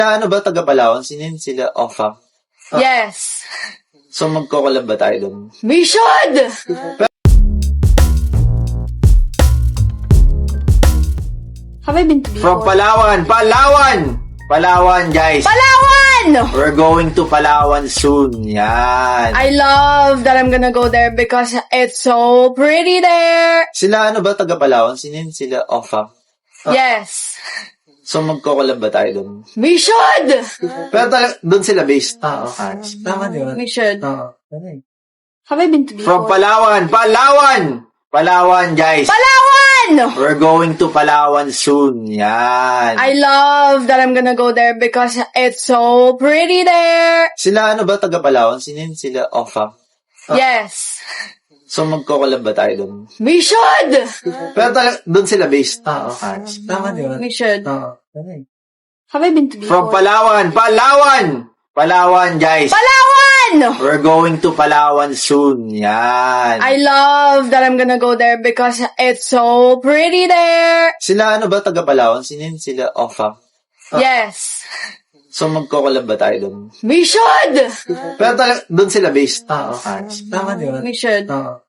Ano ba, taga Palawan? Sino yun sila? Offa? Yes. So, magko-collab ba tayo dun? We should! Have I been to before? From Palawan! Palawan! Palawan, guys! Palawan! We're going to Palawan soon. Yan. I love that I'm gonna go there because it's so pretty there. Sila ano ba, taga Palawan? Sino yun sila? Offa? Yes. So, magko-collab ba tayo dun? We should! Pero dun sila based. Tama, di ba? We should. Oo. Have I been to From before? Palawan! Palawan! Palawan, guys! Palawan! We're going to Palawan soon. Yan. I love that I'm gonna go there because it's so pretty there. Sila ano ba, taga Palawan? Sino yun sila? Offa? Yes. So, magko-collab ba tayo dun? We should! Pero dun sila based. Oo. Tama, di ba? We should. Oo. Have I been to before? From Palawan! Palawan! Palawan, guys! Palawan! We're going to Palawan soon. Yan. I love that I'm gonna go there because it's so pretty there. Sila ano ba, taga Palawan? Sino yun sila? Offa? Yes. So, magko-collab ba tayo dun? We should! Pero dun sila based. Oo. Tama, di ba? We should. Oo.